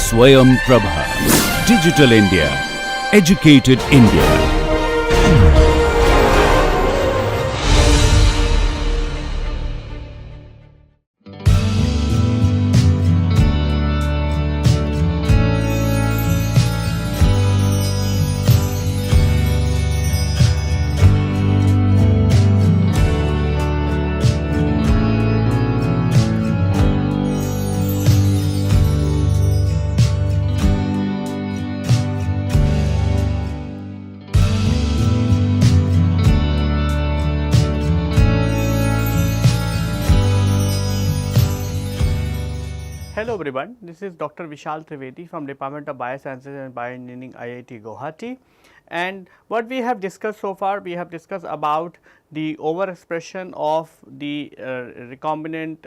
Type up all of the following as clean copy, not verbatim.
Swayam Prabha. Digital India. Educated India. Hello everyone, this is Dr. Vishal Trivedi from Department of Biosciences and Bioengineering, IIT Guwahati. And what we have discussed so far, we have discussed about the overexpression of the recombinant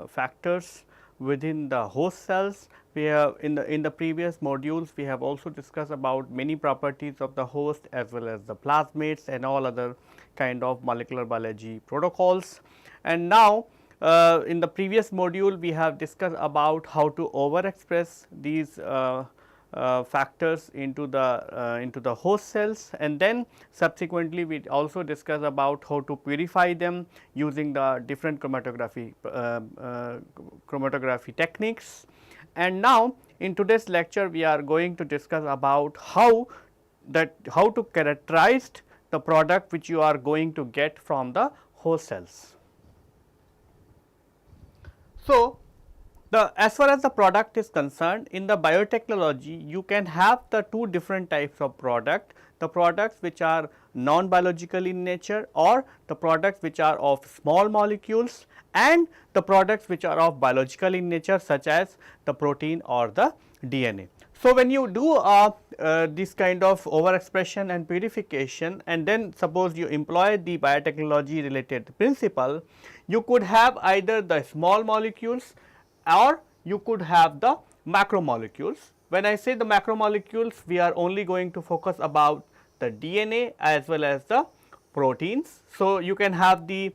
factors within the host cells. We have in the previous modules, we have also discussed about many properties of the host as well as the plasmids and all other kind of molecular biology protocols. And now in the previous module, we have discussed about how to overexpress these factors into the host cells, and then subsequently we also discussed about how to purify them using the different chromatography techniques. And now in today's lecture, we are going to discuss about how to characterize the product which you are going to get from the host cells. So, as far as the product is concerned, in the biotechnology, you can have the two different types of product, the products which are non-biological in nature, or the products which are of small molecules, and the products which are of biological in nature, such as the protein or the DNA. So, when you do this kind of overexpression and purification, and then suppose you employ the biotechnology related principle, you could have either the small molecules or you could have the macromolecules. When I say the macromolecules, we are only going to focus about the DNA as well as the proteins. So, you can have the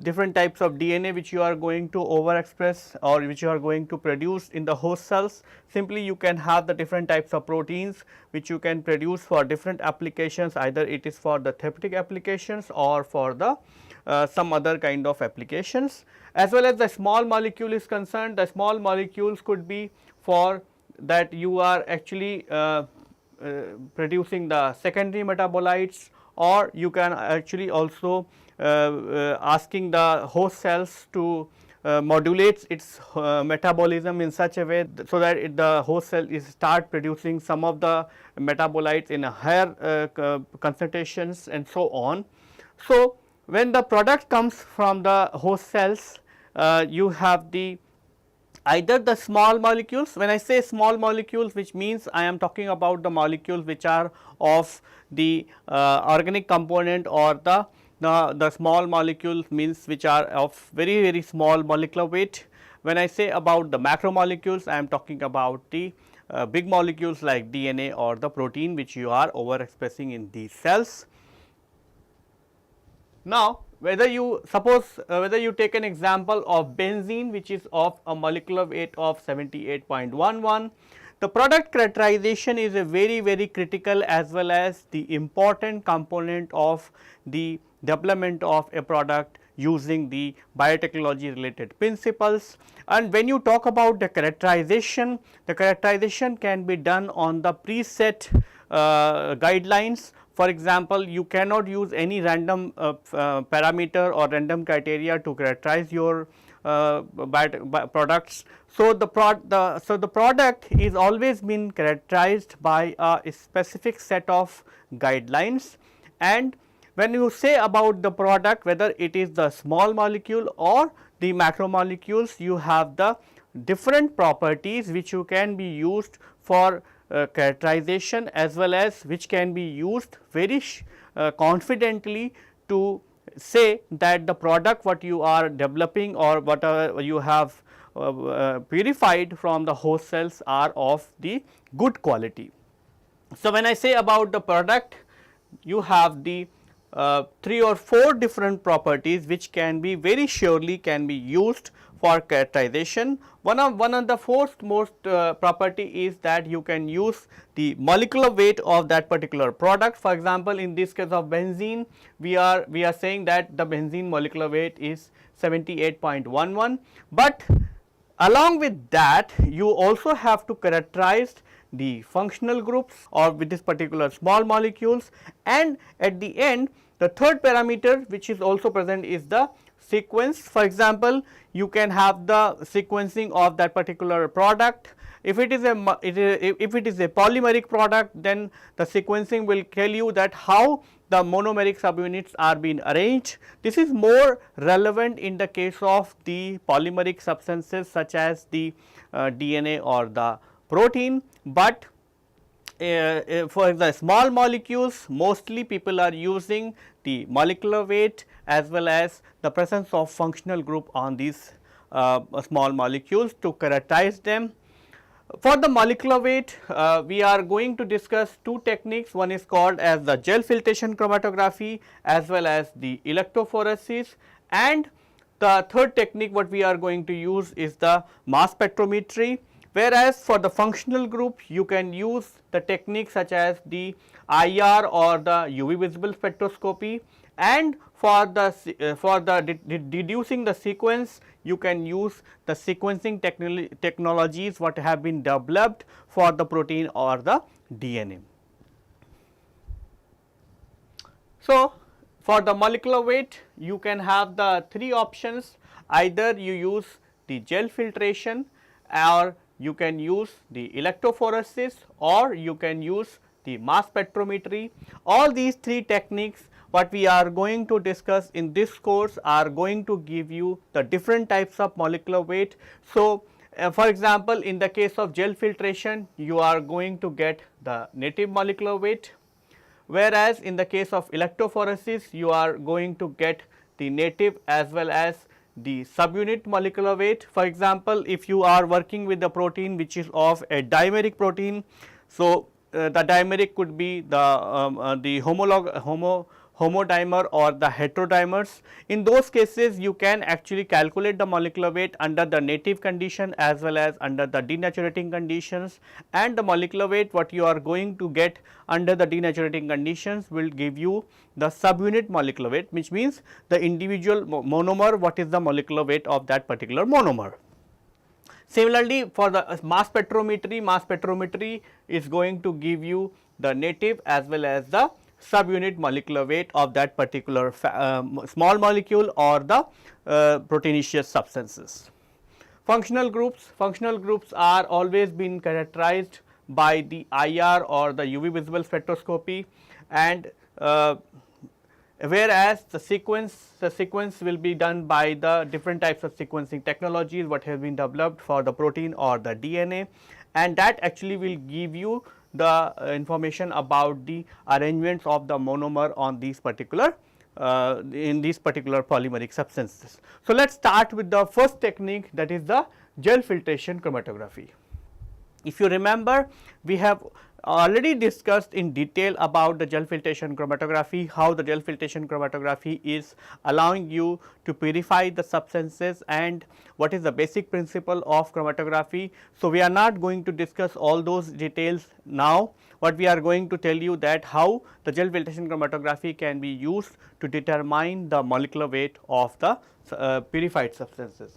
different types of DNA which you are going to overexpress or which you are going to produce in the host cells. Simply you can have the different types of proteins which you can produce for different applications, either it is for the therapeutic applications or for the some other kind of applications. As well as the small molecule is concerned, the small molecules could be for that you are actually producing the secondary metabolites, or you can actually also asking the host cells to modulate its metabolism in such a way so that the host cell is start producing some of the metabolites in a higher concentrations and so on. So, when the product comes from the host cells, you have the either the small molecules. When I say small molecules, which means I am talking about the molecules which are of the organic component, or the small molecules means which are of very small molecular weight. When I say about the macromolecules, I am talking about the big molecules like DNA or the protein which you are overexpressing in these cells. Now, whether you suppose whether you take an example of benzene, which is of a molecular weight of 78.11, the product characterization is a very critical as well as the important component of the development of a product using the biotechnology related principles. And when you talk about the characterization can be done on the preset guidelines. For example, you cannot use any random parameter or random criteria to characterize your products. So, the product is always been characterized by a specific set of guidelines. And when you say about the product, whether it is the small molecule or the macromolecules, you have the different properties which you can be used for characterization, as well as which can be used very confidently to say that the product what you are developing or whatever you have purified from the host cells are of the good quality. So, when I say about the product, you have the 3 or 4 different properties which can be very surely can be used for characterization. One of the most property is that you can use the molecular weight of that particular product. For example, in this case of benzene, we are saying that the benzene molecular weight is 78.11, but along with that you also have to characterize the functional groups or with this particular small molecules, and at the end the third parameter which is also present is the sequence. For example, you can have the sequencing of that particular product. If it is a polymeric product, then the sequencing will tell you that how the monomeric subunits are being arranged. This is more relevant in the case of the polymeric substances such as the DNA or the protein, but for the small molecules mostly people are using the molecular weight as well as the presence of functional group on these small molecules to characterize them. For the molecular weight, we are going to discuss two techniques. One is called as the gel filtration chromatography as well as the electrophoresis, and the third technique what we are going to use is the mass spectrometry. Whereas, for the functional group you can use the technique such as the IR or the UV visible spectroscopy, and for the deducing the sequence you can use the sequencing technologies what have been developed for the protein or the DNA. So, for the molecular weight you can have the three options, either you use the gel filtration, or you can use the electrophoresis, or you can use the mass spectrometry. All these three techniques what we are going to discuss in this course are going to give you the different types of molecular weight. So, for example, in the case of gel filtration you are going to get the native molecular weight, whereas in the case of electrophoresis you are going to get the native as well as the subunit molecular weight. For example, if you are working with the protein which is of a dimeric protein, so the dimeric could be the homodimer or the heterodimers. In those cases you can actually calculate the molecular weight under the native condition as well as under the denaturating conditions, and the molecular weight what you are going to get under the denaturating conditions will give you the subunit molecular weight, which means the individual monomer what is the molecular weight of that particular monomer. Similarly, for the mass spectrometry is going to give you the native as well as the subunit molecular weight of that particular small molecule or the proteinaceous substances. Functional groups are always been characterized by the IR or the UV visible spectroscopy, and whereas the sequence will be done by the different types of sequencing technologies what has been developed for the protein or the DNA, and that actually will give you the information about the arrangements of the monomer on these particular in these particular polymeric substances. So, let us start with the first technique, that is the gel filtration chromatography. If you remember, we have already discussed in detail about the gel filtration chromatography, how the gel filtration chromatography is allowing you to purify the substances and what is the basic principle of chromatography. So, we are not going to discuss all those details now. What we are going to tell you that how the gel filtration chromatography can be used to determine the molecular weight of the purified substances.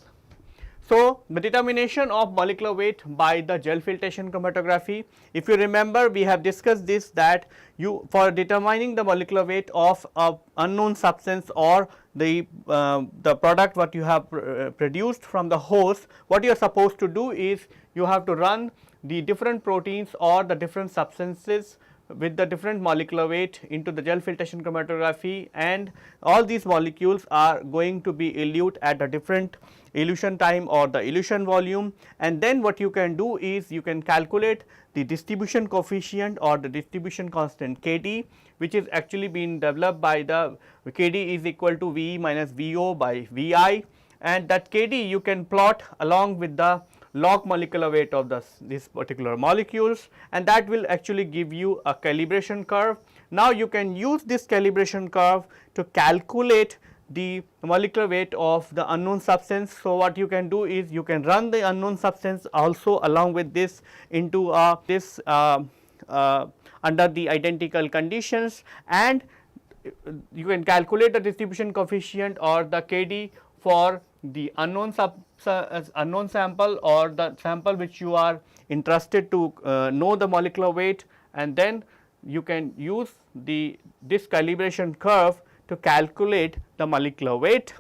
So, the determination of molecular weight by the gel filtration chromatography, if you remember, we have discussed this, that you for determining the molecular weight of a unknown substance or the product what you have produced from the host, what you are supposed to do is you have to run the different proteins or the different substances with the different molecular weight into the gel filtration chromatography, and all these molecules are going to be elute at a different elution time or the elution volume, and then what you can do is you can calculate the distribution coefficient or the distribution constant Kd, which is actually being developed by the Kd is equal to V minus Vo by Vi, and that Kd you can plot along with the log molecular weight of these particular molecules, and that will actually give you a calibration curve Now, you can use this calibration curve to calculate the molecular weight of the unknown substance. So, what you can do is you can run the unknown substance also along with this into this under the identical conditions, and you can calculate the distribution coefficient or the KD for the unknown unknown sample or the sample which you are interested to know the molecular weight, and then you can use this calibration curve to calculate the molecular weight.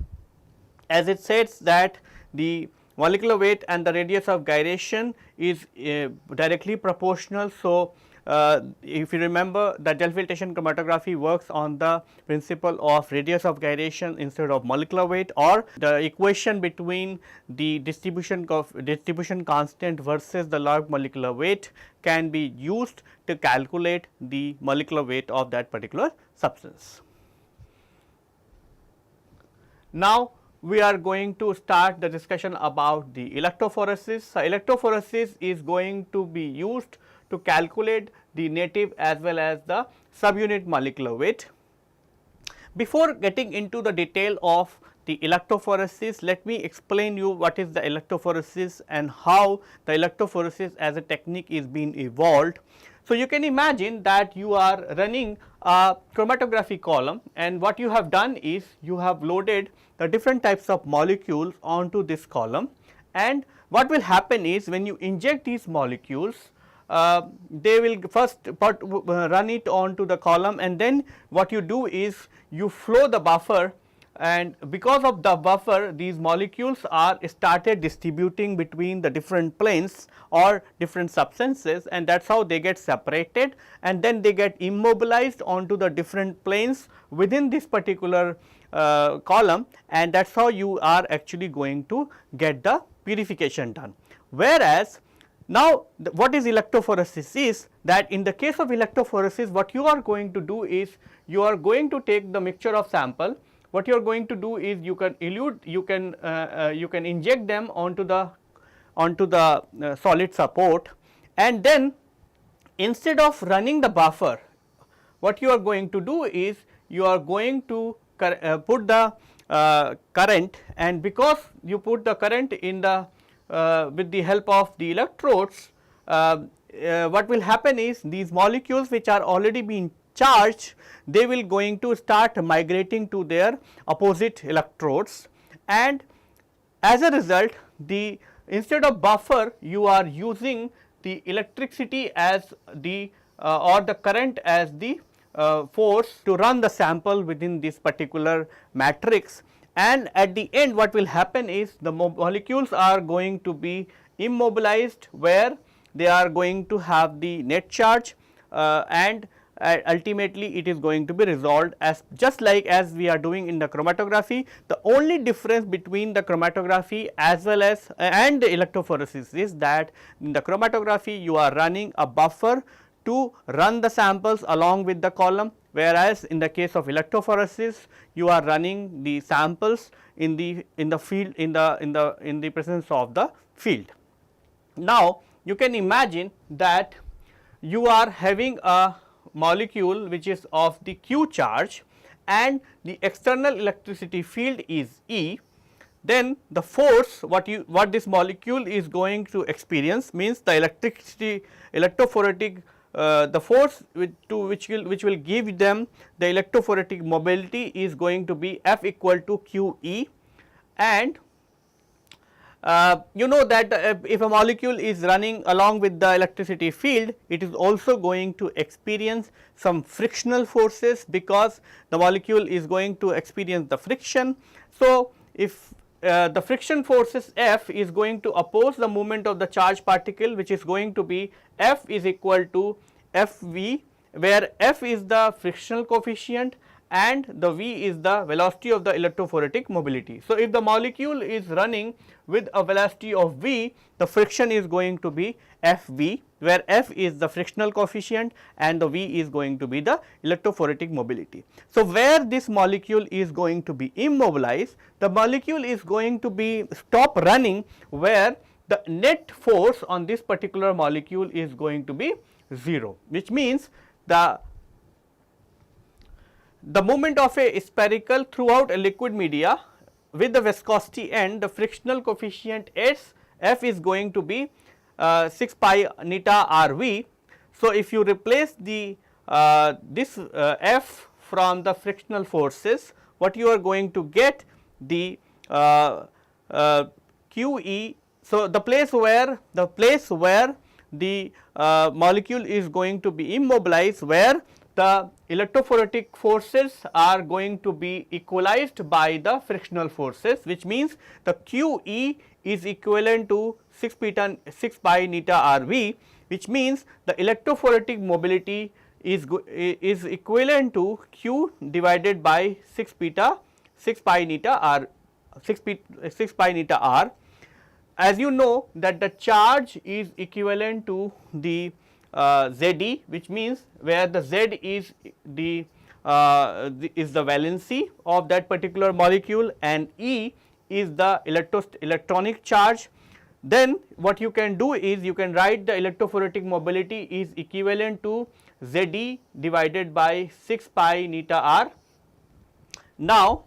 As it says that the molecular weight and the radius of gyration is directly proportional. So, if you remember, the gel filtration chromatography works on the principle of radius of gyration instead of molecular weight, or the equation between the distribution constant versus the log molecular weight can be used to calculate the molecular weight of that particular substance. Now, we are going to start the discussion about the electrophoresis. So, electrophoresis is going to be used to calculate the native as well as the subunit molecular weight. Before getting into the detail of the electrophoresis, let me explain you what is the electrophoresis and how the electrophoresis as a technique is being evolved. So, you can imagine that you are running a chromatography column, and what you have done is you have loaded the different types of molecules onto this column, and what will happen is when you inject these molecules, they will first run it onto the column, and then what you do is you flow the buffer, and because of the buffer these molecules are started distributing between the different planes or different substances, and that is how they get separated, and then they get immobilized onto the different planes within this particular column, and that is how you are actually going to get the purification done. Whereas, now what is electrophoresis is that in the case of electrophoresis, what you are going to do is you are going to take the mixture of sample. What you are going to do is you can elute, you can inject them onto the solid support, and then instead of running the buffer, what you are going to do is you are going to put the current, and because you put the current in the with the help of the electrodes, what will happen is these molecules which are already being charged, they will going to start migrating to their opposite electrodes, and as a result the instead of buffer you are using the electricity as the or the current as the force to run the sample within this particular matrix, and at the end what will happen is the molecules are going to be immobilized, where they are going to have the net charge, and ultimately it is going to be resolved as just like as we are doing in the chromatography. The only difference between the chromatography as well as and the electrophoresis is that in the chromatography you are running a buffer to run the samples along with the column, whereas in the case of electrophoresis you are running the samples in the field in the presence of the field. Now, you can imagine that you are having a molecule which is of the Q charge, and the external electricity field is E. Then the force what this molecule is going to experience means the electrophoretic the force which will give them the electrophoretic mobility is going to be F equal to QE, and you know that if a molecule is running along with the electricity field, it is also going to experience some frictional forces because the molecule is going to experience the friction. So, if the friction forces F is going to oppose the movement of the charged particle, which is going to be F is equal to Fv, where F is the frictional coefficient and the V is the velocity of the electrophoretic mobility. So, if the molecule is running with a velocity of V, the friction is going to be Fv, where F is the frictional coefficient and the V is going to be the electrophoretic mobility. So, where this molecule is going to be immobilized, the molecule is going to be stop running, where the net force on this particular molecule is going to be 0, which means the the movement of a spherical throughout a liquid media with the viscosity n, the frictional coefficient S F is going to be 6 pi neta R V. So, if you replace the this F from the frictional forces, what you are going to get the QE. So, the place where the molecule is going to be immobilized, where the electrophoretic forces are going to be equalized by the frictional forces, which means the QE is equivalent to 6 pi neta RV, which means the electrophoretic mobility is equivalent to Q divided by 6 pi neta R. As you know that the charge is equivalent to the ZE, which means where the Z is the valency of that particular molecule and E is the electronic charge. Then what you can do is you can write the electrophoretic mobility is equivalent to ZE divided by 6 pi neta R. Now,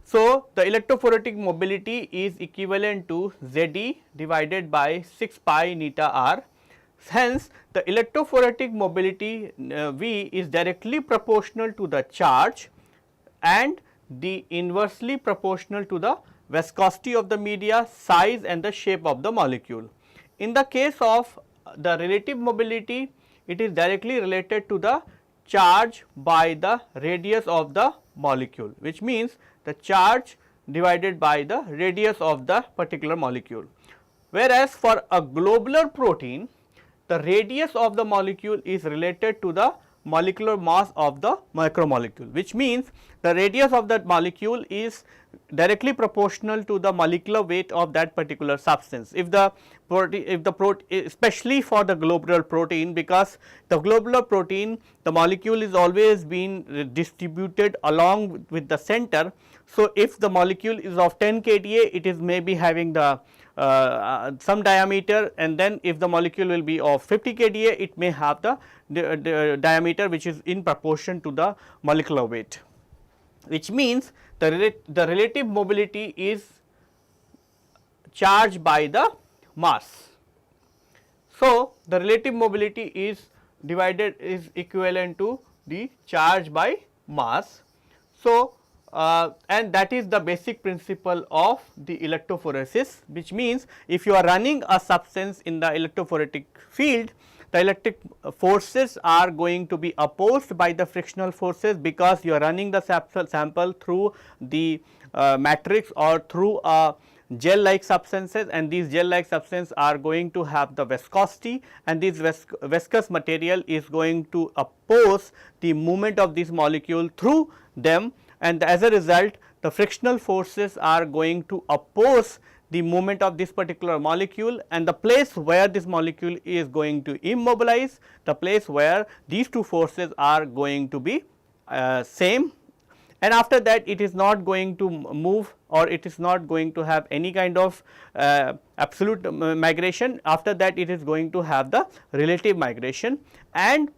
so the electrophoretic mobility is equivalent to ZE divided by 6 pi neta R. Hence, the electrophoretic mobility V is directly proportional to the charge and the inversely proportional to the viscosity of the media, size and the shape of the molecule. In the case of the relative mobility, it is directly related to the charge by the radius of the molecule, which means the charge divided by the radius of the particular molecule. Whereas, for a globular protein, the radius of the molecule is related to the molecular mass of the macromolecule, which means the radius of that molecule is directly proportional to the molecular weight of that particular substance. If the especially for the globular protein, because the globular protein, the molecule is always being distributed along with the center. So, if the molecule is of 10 kDa, it is maybe having the some diameter, and then if the molecule will be of 50 kDa, it may have the diameter which is in proportion to the molecular weight, which means the relative mobility is charge by the mass. So, the relative mobility is equivalent to the charge by mass. So, and that is the basic principle of the electrophoresis, which means if you are running a substance in the electrophoretic field, the electric forces are going to be opposed by the frictional forces, because you are running the sample through the matrix or through a gel like substances, and these gel like substances are going to have the viscosity, and this viscous material is going to oppose the movement of this molecule through them, and as a result the frictional forces are going to oppose the movement of this particular molecule, and the place where this molecule is going to immobilize, the place where these two forces are going to be same, and after that it is not going to move, or it is not going to have any kind of absolute migration. After that it is going to have the relative migration, and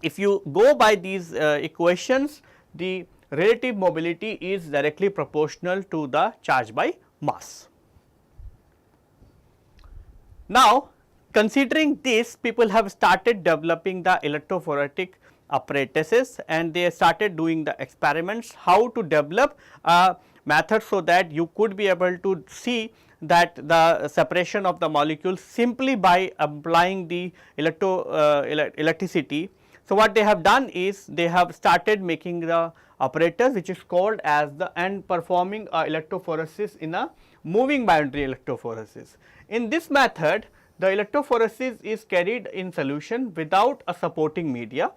if you go by these equations, the relative mobility is directly proportional to the charge by mass. Now, considering this, people have started developing the electrophoretic apparatuses, and they started doing the experiments how to develop a method so that you could be able to see that the separation of the molecules simply by applying the electricity. So, what they have done is they have started making the apparatus which is called as and performing electrophoresis in a moving binary electrophoresis. In this method, the electrophoresis is carried in solution without a supporting media.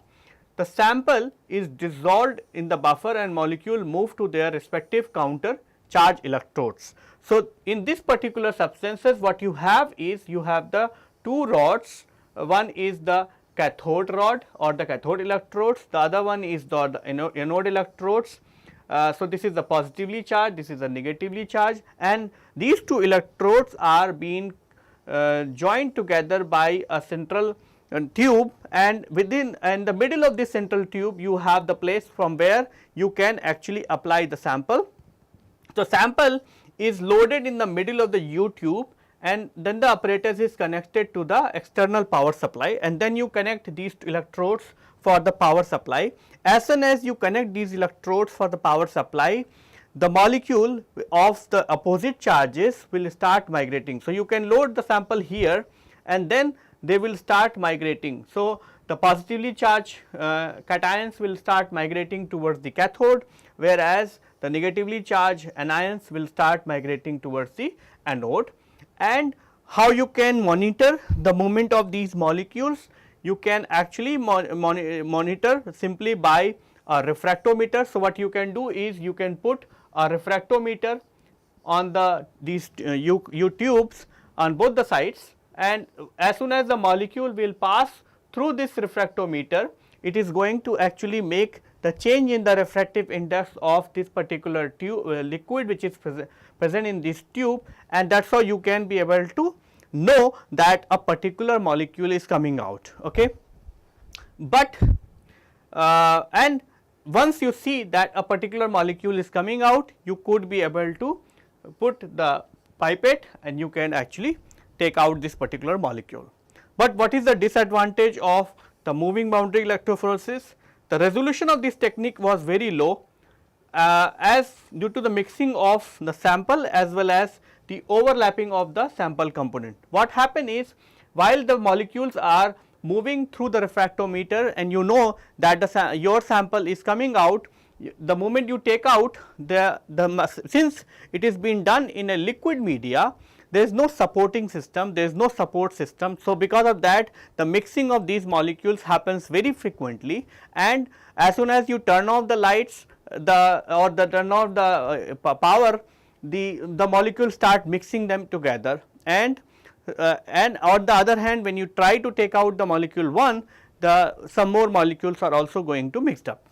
The sample is dissolved in the buffer and molecule move to their respective counter charge electrodes. So, in this particular substances, what you have is you have the two rods, one is the cathode rod or the cathode electrodes, the other one is the anode electrodes. So, this is the positively charged, this is the negatively charged, and these two electrodes are being joined together by a central tube, and within and the middle of this central tube you have the place from where you can actually apply the sample. So, sample is loaded in the middle of the U tube, and then the apparatus is connected to the external power supply, and then you connect these electrodes for the power supply. As soon as you connect these electrodes for the power supply, the molecule of the opposite charges will start migrating. So, you can load the sample here and then they will start migrating. So, the positively charged cations will start migrating towards the cathode, whereas the negatively charged anions will start migrating towards the anode. And how you can monitor the movement of these molecules? You can actually monitor simply by a refractometer. So, what you can do is you can put a refractometer on these U tubes on both the sides, and as soon as the molecule will pass through this refractometer, it is going to actually make the change in the refractive index of this particular tube liquid which is present in this tube, and that is how you can be able to know that a particular molecule is coming out. Okay. But and once you see that a particular molecule is coming out, you could be able to put the pipette and you can actually take out this particular molecule. But what is the disadvantage of the moving boundary electrophoresis? The resolution of this technique was very low as due to the mixing of the sample as well as the overlapping of the sample component. What happen is, while the molecules are moving through the refractometer and you know that your sample is coming out, the moment you take out since it is being done in a liquid media, there is no supporting system, there is no support system. So, because of that the mixing of these molecules happens very frequently, and as soon as you turn off the lights turn off the power, the molecules start mixing them together, and on the other hand, when you try to take out the molecule 1, some more molecules are also going to mixed up.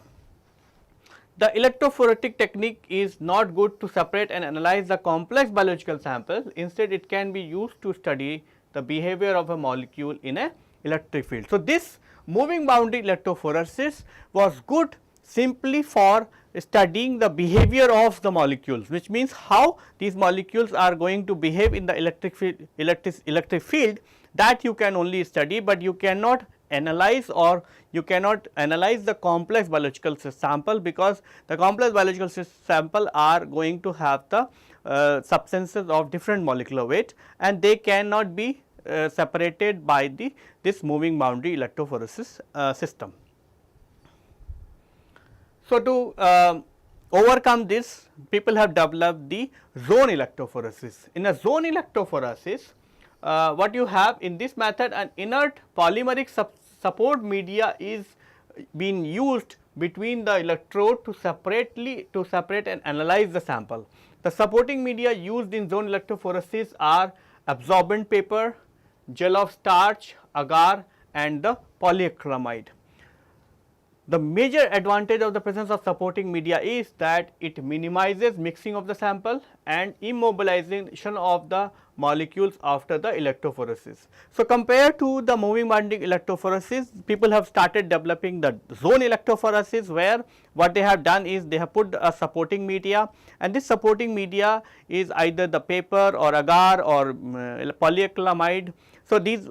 The electrophoretic technique is not good to separate and analyze the complex biological samples. Instead, it can be used to study the behavior of a molecule in a electric field. So, this moving boundary electrophoresis was good simply for studying the behavior of the molecules, which means how these molecules are going to behave in the electric field, that you can only study, but you cannot analyze the complex biological sample, because the complex biological sample are going to have the substances of different molecular weight, and they cannot be separated by this moving boundary electrophoresis system. So, to overcome this, people have developed the zone electrophoresis. In a zone electrophoresis, what you have in this method, an inert polymeric support media is being used between the electrode to separate and analyze the sample. The supporting media used in zone electrophoresis are absorbent paper, gel of starch, agar, and the polyacrylamide. The major advantage of the presence of supporting media is that it minimizes mixing of the sample and immobilization of the molecules after the electrophoresis. So, compared to the moving boundary electrophoresis, people have started developing the zone electrophoresis, where what they have done is they have put a supporting media, and this supporting media is either the paper or agar or polyacrylamide. So, these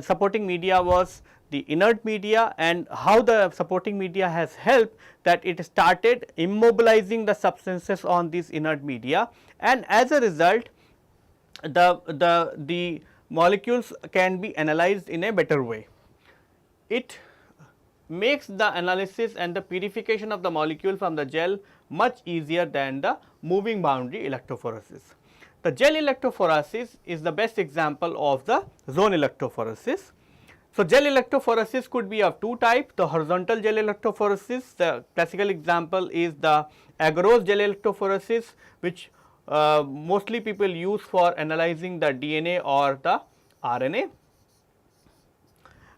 supporting media was the inert media, and how the supporting media has helped that it started immobilizing the substances on this inert media, and as a result the molecules can be analyzed in a better way. It makes the analysis and the purification of the molecule from the gel much easier than the moving boundary electrophoresis. The gel electrophoresis is the best example of the zone electrophoresis. So, gel electrophoresis could be of two types: the horizontal gel electrophoresis. The classical example is the agarose gel electrophoresis, which mostly people use for analyzing the DNA or the RNA.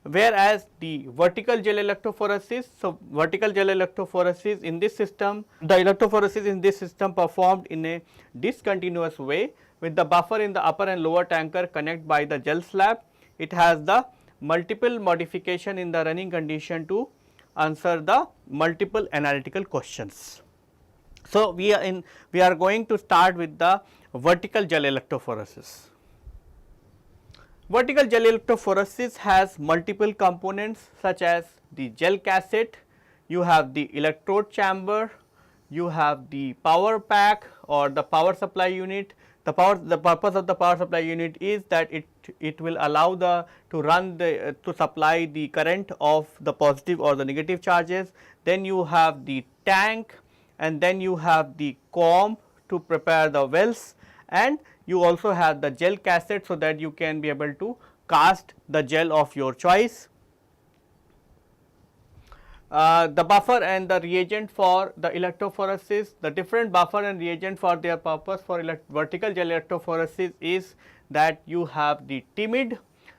Whereas the vertical gel electrophoresis, so vertical gel electrophoresis in this system, the electrophoresis in this system performed in a discontinuous way, with the buffer in the upper and lower tanker connected by the gel slab. It has the multiple modification in the running condition to answer the multiple analytical questions. So, we are going to start with the vertical gel electrophoresis. Vertical gel electrophoresis has multiple components such as the gel cassette, you have the electrode chamber, you have the power pack or the power supply unit. The purpose of the power supply unit is that it will allow to supply the current of the positive or the negative charges. Then you have the tank, and then you have the comb to prepare the wells, and you also have the gel cassette, so that you can be able to cast the gel of your choice. The buffer and the reagent for the electrophoresis, the different buffer and reagent for their purpose for vertical gel electrophoresis is that you have the timid.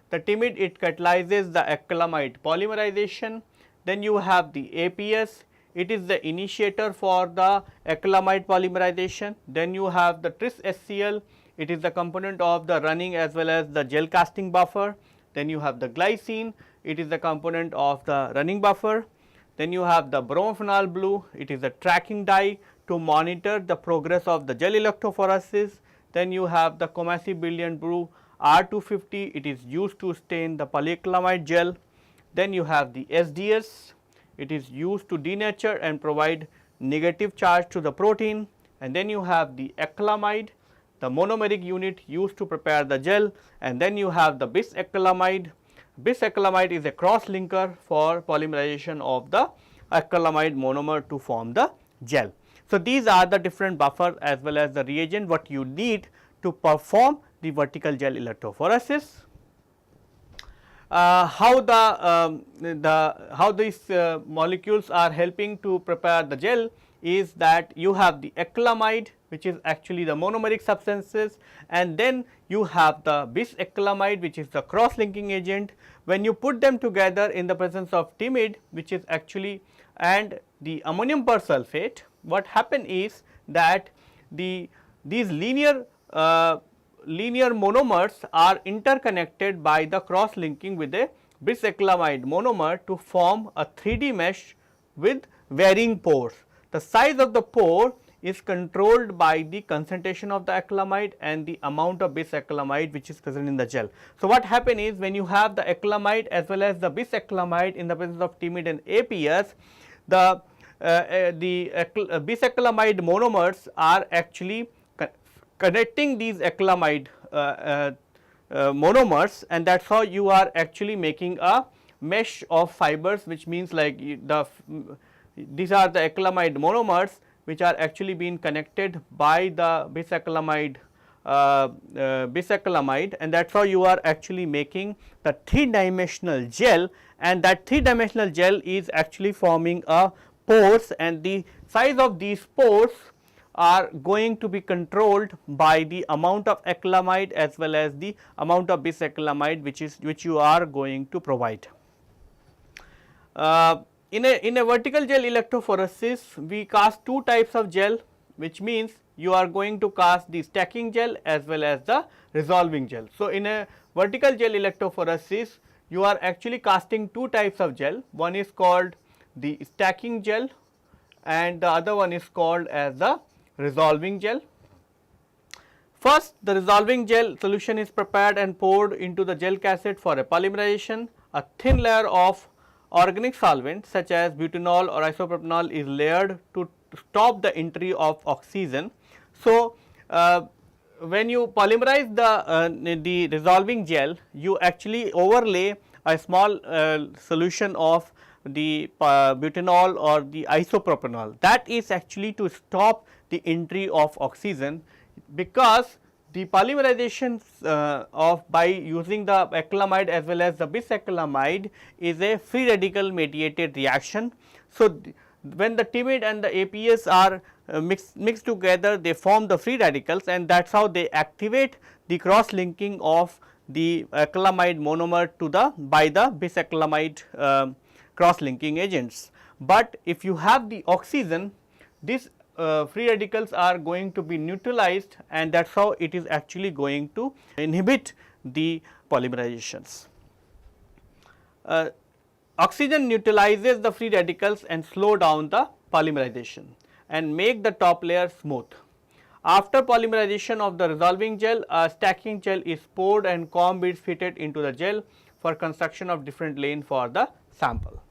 The timid, it catalyzes the acrylamide polymerization. Then you have the APS, it is the initiator for the acrylamide polymerization. Then you have the tris HCl, it is the component of the running as well as the gel casting buffer. Then you have the glycine, it is the component of the running buffer. Then you have the bromophenol blue, it is a tracking dye to monitor the progress of the gel electrophoresis. Then you have the comacibrilliant blue R250, it is used to stain the polyacrylamide gel. Then you have the SDS, it is used to denature and provide negative charge to the protein. And then you have the acrylamide, the monomeric unit used to prepare the gel. And then you have the bisacrylamide. Bisacrylamide is a cross linker for polymerization of the acrylamide monomer to form the gel. So, these are the different buffers as well as the reagent what you need to perform the vertical gel electrophoresis. How these molecules are helping to prepare the gel is that you have the acrylamide, which is actually the monomeric substances, and then you have the bisacrylamide, which is the cross linking agent. When you put them together in the presence of timid, which is actually, and the ammonium persulfate, what happen is that these linear monomers are interconnected by the cross linking with a bisacrylamide monomer to form a 3D mesh with varying pores. The size of the pore is controlled by the concentration of the acrylamide and the amount of bisacrylamide which is present in the gel. So, what happen is when you have the acrylamide as well as the bisacrylamide in the presence of timid and APS, the bisacrylamide monomers are actually connecting these acrylamide monomers, and that is how you are actually making a mesh of fibers, which means like these are the acrylamide monomers which are actually being connected by the bisacrylamide, and that is how you are actually making the 3-dimensional gel, and that 3-dimensional gel is actually forming a pores, and the size of these pores are going to be controlled by the amount of acrylamide as well as the amount of bisacrylamide which you are going to provide. In a vertical gel electrophoresis, we cast two types of gel, which means you are going to cast the stacking gel as well as the resolving gel. So, in a vertical gel electrophoresis, you are actually casting two types of gel. One is called the stacking gel and the other one is called as the resolving gel. First, the resolving gel solution is prepared and poured into the gel cassette for a polymerization. A thin layer of organic solvent such as butanol or isopropanol is layered to stop the entry of oxygen. So, when you polymerize the resolving gel, you actually overlay a small solution of the butanol or the isopropanol. That is actually to stop the entry of oxygen, because the polymerization by using the acrylamide as well as the bisacrylamide is a free radical mediated reaction. So, when the timid and the APS are mixed together, they form the free radicals, and that is how they activate the cross linking of the acrylamide monomer to by the bisacrylamide cross linking agents. But if you have the oxygen, these free radicals are going to be neutralized, and that is how it is actually going to inhibit the polymerizations. oxygen neutralizes the free radicals and slow down the polymerization and make the top layer smooth. After polymerization of the resolving gel, a stacking gel is poured and comb beads fitted into the gel for construction of different lane for the sample.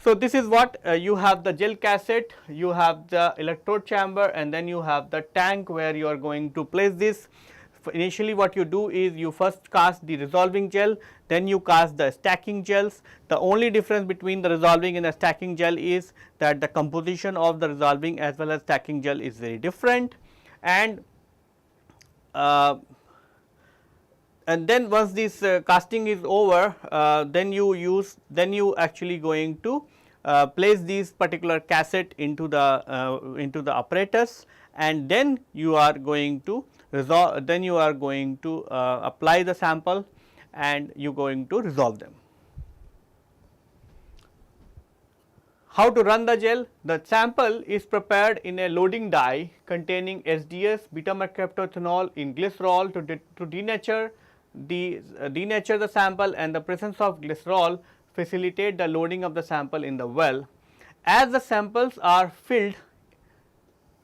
So, this is what you have the gel cassette, you have the electrode chamber, and then you have the tank where you are going to place this. Initially what you do is you first cast the resolving gel, then you cast the stacking gels. The only difference between the resolving and the stacking gel is that the composition of the resolving as well as stacking gel is very different, and then once this casting is over, then you actually going to place these particular cassette into the apparatus, and then you are going to apply the sample and you are going to resolve them. How to run the gel? The sample is prepared in a loading die containing SDS, beta mercaptoethanol in glycerol to denature the sample, and the presence of glycerol facilitate the loading of the sample in the well. As the samples are filled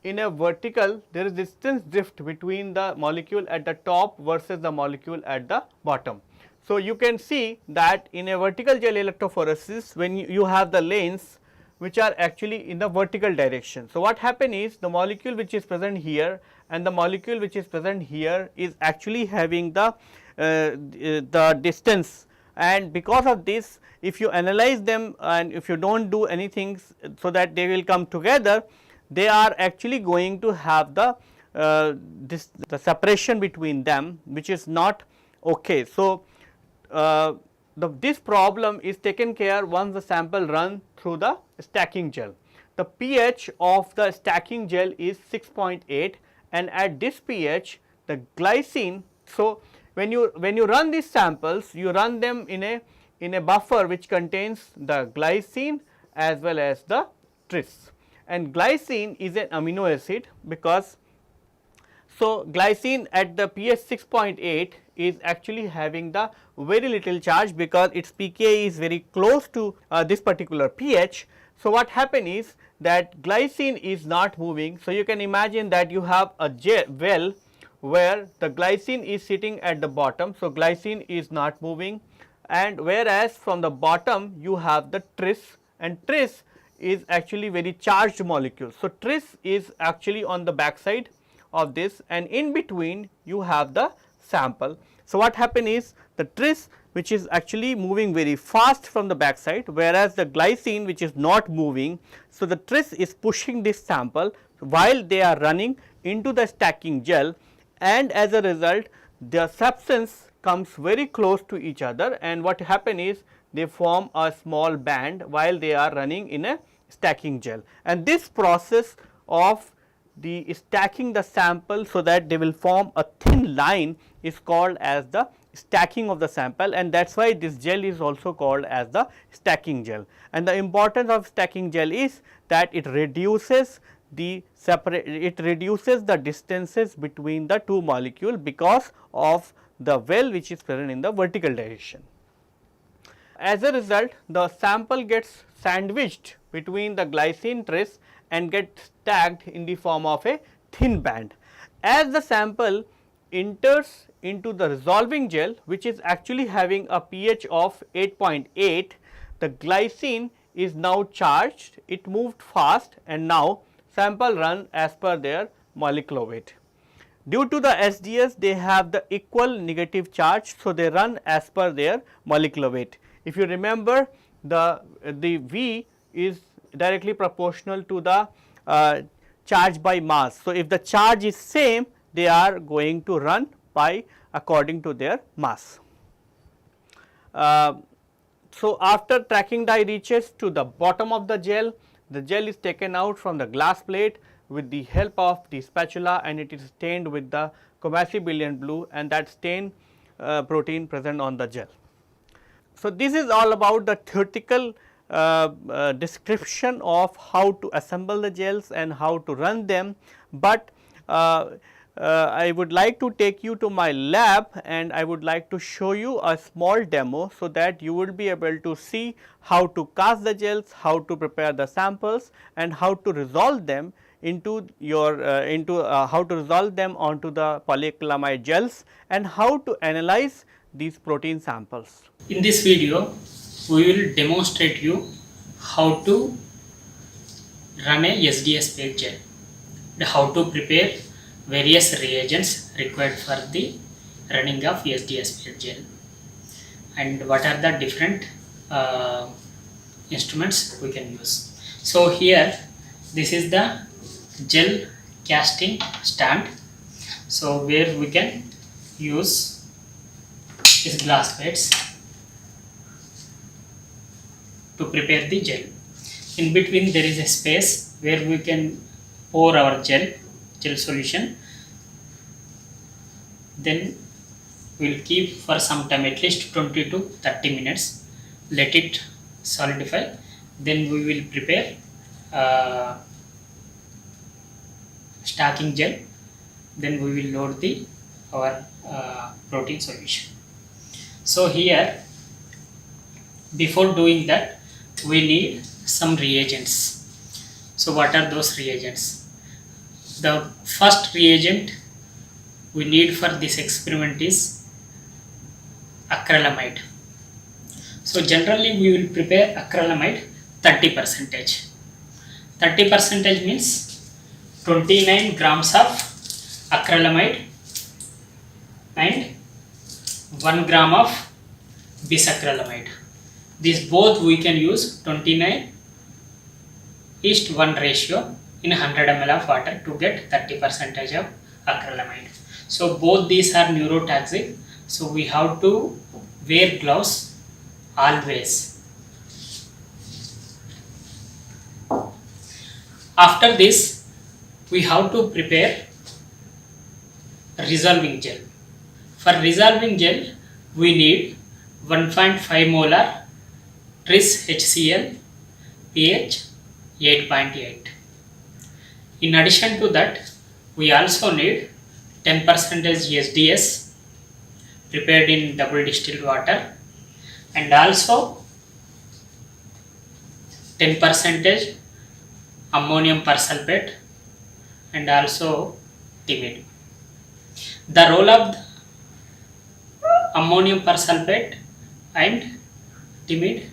in a vertical, there is distance drift between the molecule at the top versus the molecule at the bottom. So, you can see that in a vertical gel electrophoresis, when you have the lanes which are actually in the vertical direction. So, what happen is the molecule which is present here and the molecule which is present here is actually having the distance, and because of this, if you analyze them and if you do not do anything so that they will come together, they are actually going to have the separation between them, which is not okay. So, this problem is taken care once the sample run through the stacking gel. The pH of the stacking gel is 6.8, and at this pH the glycine. So, when you run these samples, you run them in a buffer which contains the glycine as well as the tris, and glycine is an amino acid because, so glycine at the pH 6.8 is actually having the very little charge because its pKa is very close to this particular pH. So, what happen is that glycine is not moving. So, you can imagine that you have a well where the glycine is sitting at the bottom. So, glycine is not moving, and whereas from the bottom you have the tris, and tris is actually very charged molecule. So, tris is actually on the back side of this, and in between you have the sample. So, what happen is the tris which is actually moving very fast from the back side, whereas the glycine which is not moving. So, the tris is pushing this sample while they are running into the stacking gel, and as a result the substance comes very close to each other, and what happen is they form a small band while they are running in a stacking gel, and this process of the stacking the sample so that they will form a thin line is called as the stacking of the sample, and that is why this gel is also called as the stacking gel. And the importance of stacking gel is that it reduces the distances between the two molecules because of the well which is present in the vertical direction. As a result, the sample gets sandwiched between the glycine tris and gets stacked in the form of a thin band. As the sample enters into the resolving gel, which is actually having a pH of 8.8, the glycine is now charged, it moved fast, and now sample run as per their molecular weight. Due to the SDS, they have the equal negative charge, so they run as per their molecular weight. If you remember, the V is directly proportional to the charge by mass. So, if the charge is same, they are going to run by according to their mass. So, after tracking die reaches to the bottom of the gel is taken out from the glass plate with the help of the spatula, and it is stained with the comacibillin blue, and that stain protein present on the gel. So, this is all about the theoretical description of how to assemble the gels and how to run them, but I would like to take you to my lab and I would like to show you a small demo, so that you will be able to see how to cast the gels, how to prepare the samples and how to resolve them into your how to resolve them onto the polyacrylamide gels and how to analyze these protein samples. In this video, we will demonstrate you how to run a SDS based gel and how to prepare various reagents required for the running of SDS based gel and what are the different instruments we can use. So here, this is the gel casting stand, so where we can use these glass plates to prepare the gel. In between there is a space where we can pour our gel solution, then we will keep for some time, at least 20 to 30 minutes, let it solidify, then we will prepare stacking gel, then we will load our protein solution. So here, before doing that, we need some reagents. So what are those reagents? The first reagent we need for this experiment is acrylamide. So generally we will prepare acrylamide 30%. 30% means 29 grams of acrylamide and 1 gram of bisacrylamide. These both we can use 29:1 ratio in 100 ml of water to get 30% of acrylamide. So both these are neurotoxic, so we have to wear gloves always. After this, we have to prepare resolving gel. For resolving gel, we need 1.5 molar tris HCl, pH 8.8. In addition to that, we also need 10% SDS prepared in double distilled water and also 10% ammonium persulfate and also timid. The role of the ammonium persulfate and timid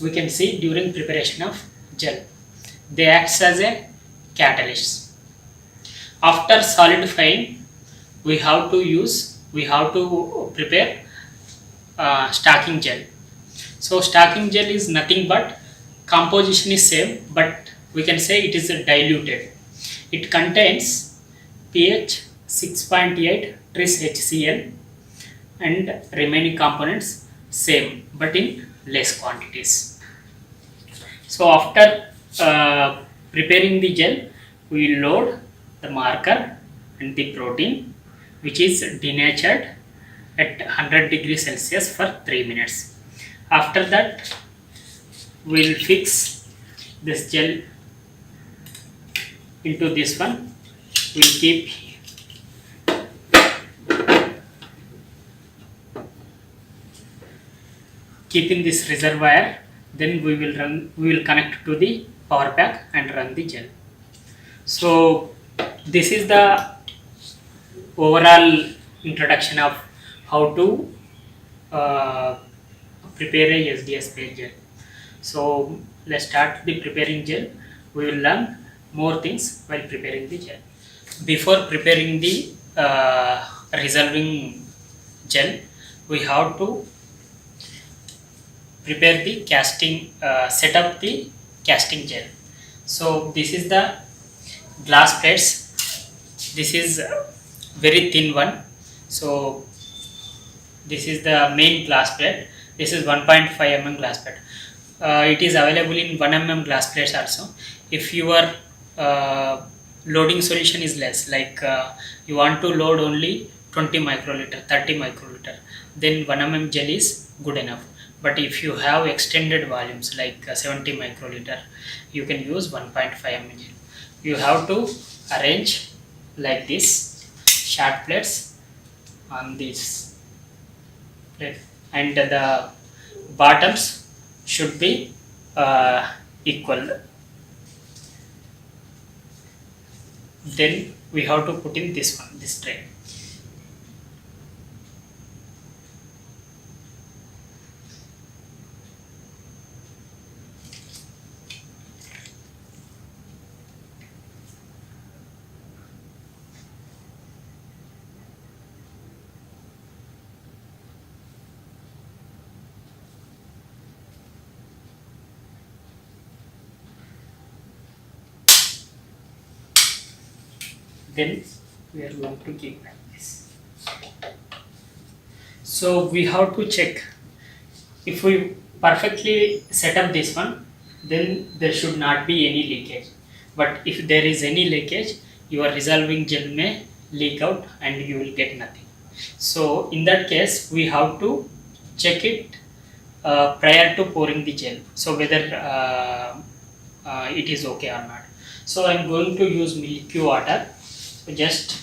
we can see during preparation of gel. They act as a catalyst. After solidifying, we have to prepare stacking gel. So stacking gel is nothing but composition is same, but we can say it is diluted. It contains pH 6.8 tris HCl and remaining components same but in less quantities. So after preparing the gel, we will load the marker and the protein which is denatured at 100 degrees Celsius for 3 minutes. After that, we will fix this gel into this one. We will keep in this reservoir, then we will connect to the power pack and run the gel. So this is the overall introduction of how to prepare a SDS based gel. So let's start the preparing gel. We will learn more things while preparing the gel. Before preparing the resolving gel, we have to prepare the casting, set up the casting gel. So this is the glass plates. This is very thin one. So this is the main glass plate. This is 1.5 mm glass plate. It is available in 1 mm glass plates also. If your loading solution is less, like you want to load only 20 microliter, 30 microliter, then 1 mm gel is good enough. But if you have extended volumes like 70 microliter, you can use 1.5 mm gel. You have to arrange like this, short plates on this plate, and the bottoms should be equal. Then we have to put in this one, this tray. Then we are going to keep like this. So we have to check if we perfectly set up this one, then there should not be any leakage. But if there is any leakage, your resolving gel may leak out and you will get nothing. So in that case, we have to check it prior to pouring the gel, so whether it is okay or not. So I am going to use milky water. So just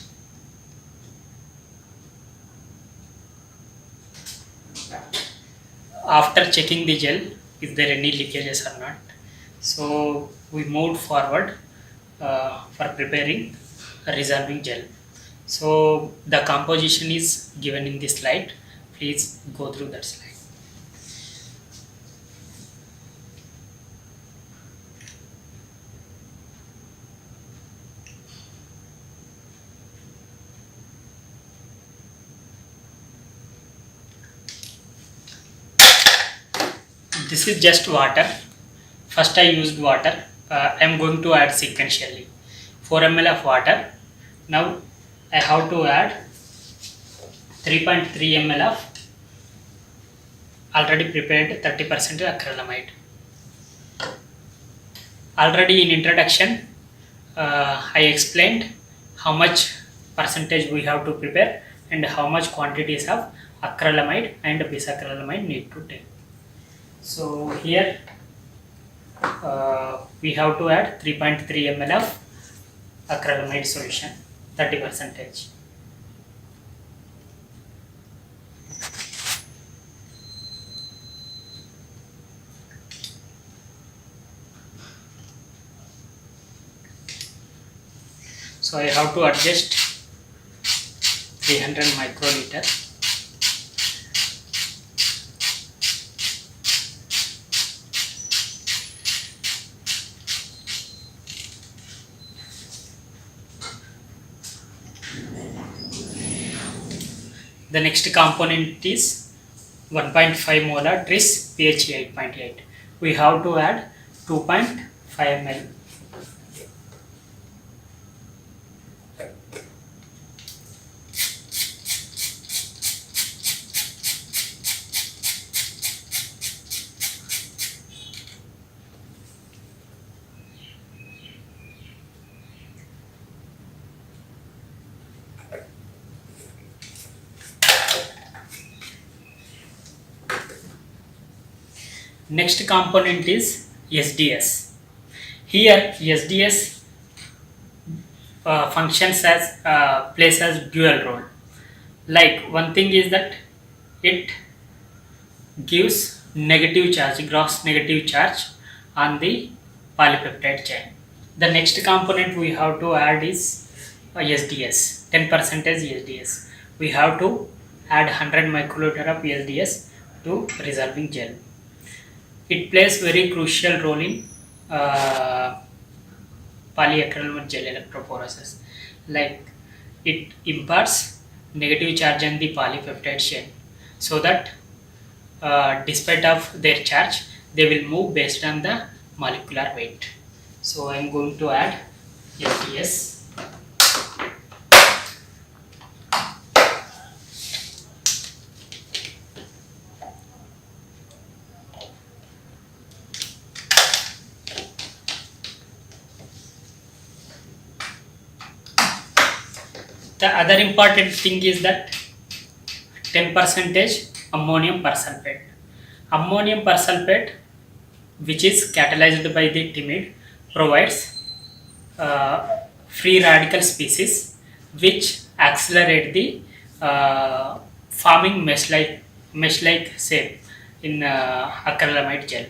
after checking the gel, is there any leakages or not. So we moved forward for preparing a resolving gel. So the composition is given in this slide. Please go through that slide. This is just water. First I used water. I am going to add sequentially 4 ml of water. Now I have to add 3.3 ml of already prepared 30% acrylamide. Already in introduction I explained how much percentage we have to prepare and how much quantities of acrylamide and bisacrylamide need to take. So here we have to add 3.3 ml of acrylamide solution, 30%. So I have to adjust 300 microliter. The next component is 1.5 molar tris pH 8.8. We have to add 2.5 ml. Next component is SDS. Here SDS functions as plays as dual role. Like one thing is that it gives negative charge, gross negative charge on the polypeptide chain. The next component we have to add is SDS, 10% SDS. We have to add 100 microliter of SDS to resolving gel. It plays very crucial role in polyacrylamide gel electrophoresis. Like it imparts negative charge on the polypeptide chain, so that despite of their charge, they will move based on the molecular weight. So I am going to add SDS. The other important thing is that 10% ammonium persulfate. Ammonium persulfate, which is catalyzed by the timid, provides free radical species which accelerate the forming mesh-like shape in acrylamide gel.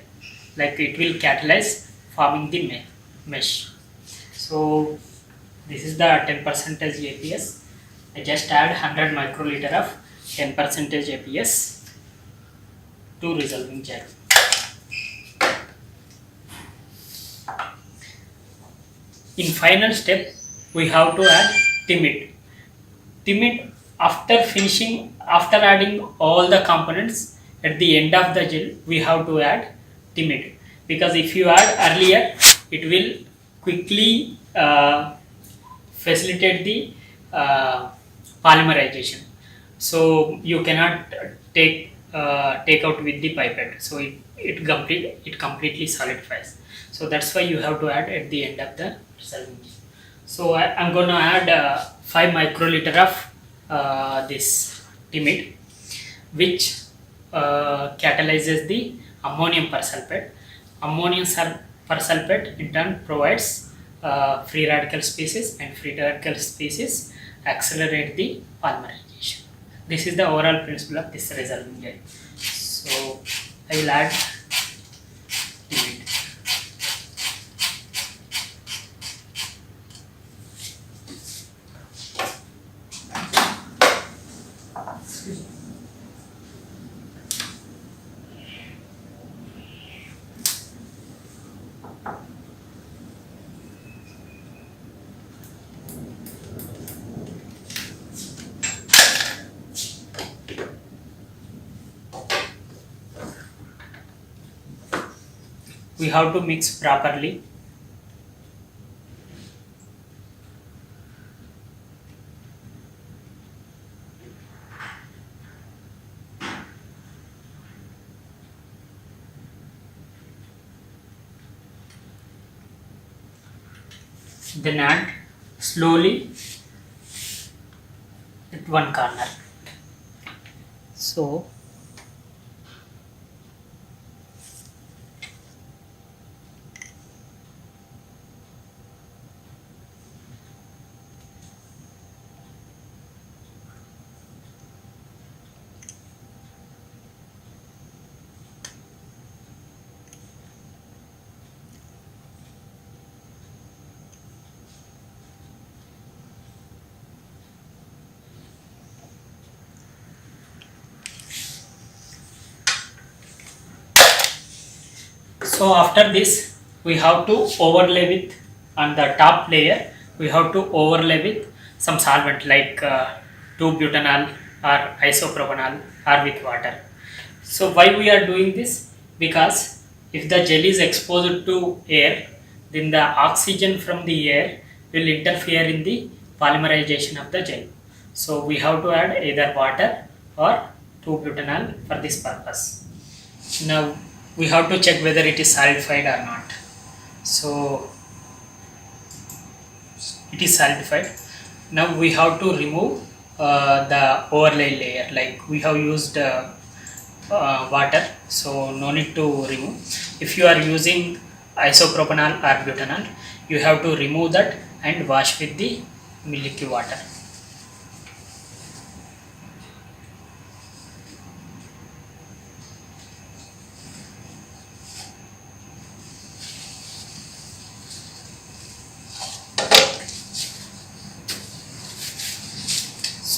Like it will catalyze forming the mesh. So this is the 10% APS. I just add 100 microliter of 10% APS to resolving gel. In final step, we have to add timid. Timid after adding all the components at the end of the gel, we have to add timid, because if you add earlier, it will quickly facilitate the polymerization. So you cannot take out with the pipette. So it completely solidifies. So that's why you have to add at the end of the resolving. So I'm going to add 5 microliter of this timid, which catalyzes the ammonium persulfate. Ammonium persulfate in turn provides free radical species, and free radical species accelerate the polymerization. This is the overall principle of this resolving gel. So I will add timid. We have to mix properly. Then add slowly at one corner. So So after this, we have to overlay with, on the top layer, we have to overlay with some solvent like 2-butanol or isopropanol or with water. So why we are doing this? Because if the gel is exposed to air, then the oxygen from the air will interfere in the polymerization of the gel. So we have to add either water or 2-butanol for this purpose. Now we have to check whether it is solidified or not. So it is solidified. Now we have to remove the overlay layer. Like we have used water, so no need to remove. If you are using isopropanol or butanol, you have to remove that and wash with the milky water.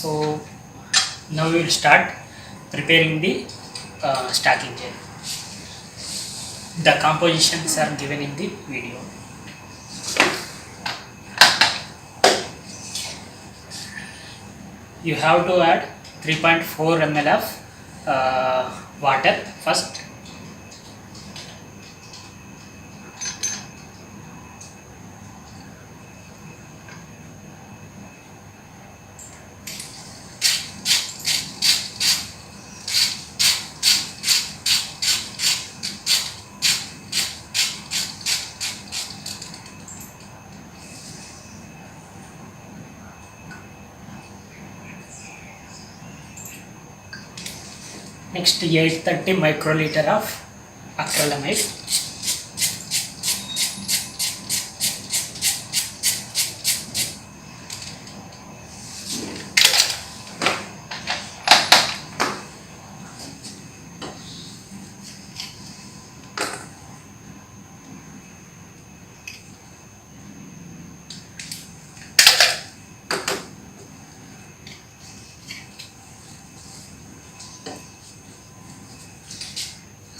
So now we will start preparing the stacking gel. The compositions are given in the video. You have to add 3.4 ml of water first. Next 830 microliter of acrylamide.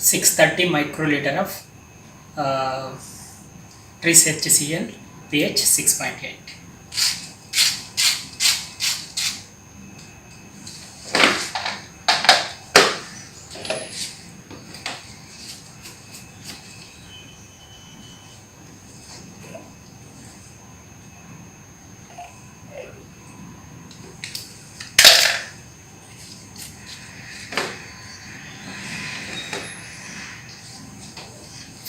630 microliter of tris HCl pH 6.8.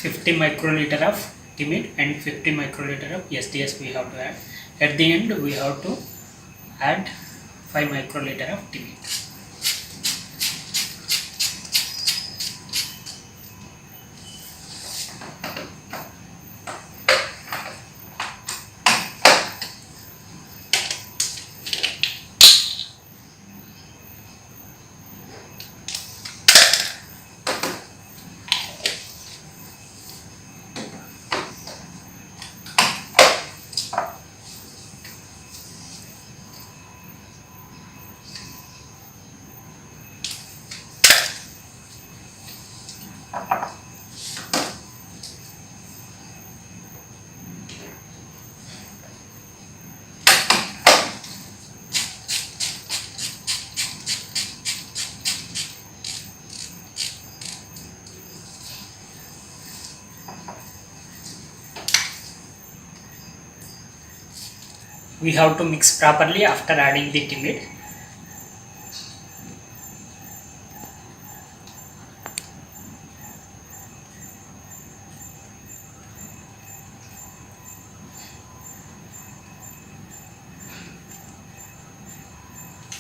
$50 microliter of timid and 50 microliter of SDS we have to add. At the end we have to add 5 microliter of timid. We have to mix properly after adding the timid.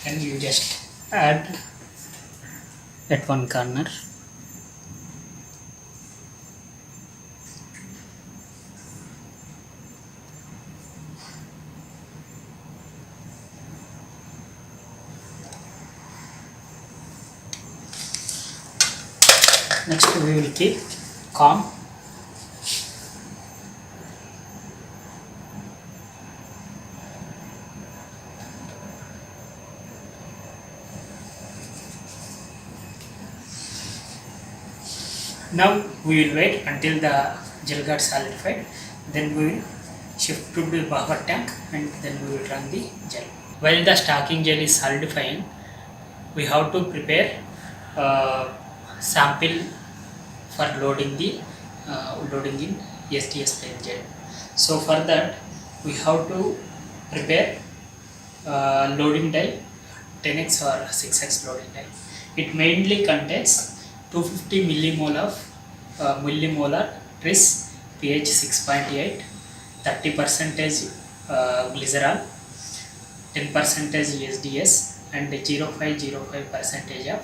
Then you just add at one corner. Next we will keep calm. Now we will wait until the gel got solidified, then we will shift to the buffer tank and then we will run the gel. While the stacking gel is solidifying, we have to prepare sample for loading in SDS plain gel. So for that we have to prepare loading die 10x or 6x loading die. It mainly contains 250 millimolar tris pH 6.8, 30% glycerol, 10% SDS and 0.05%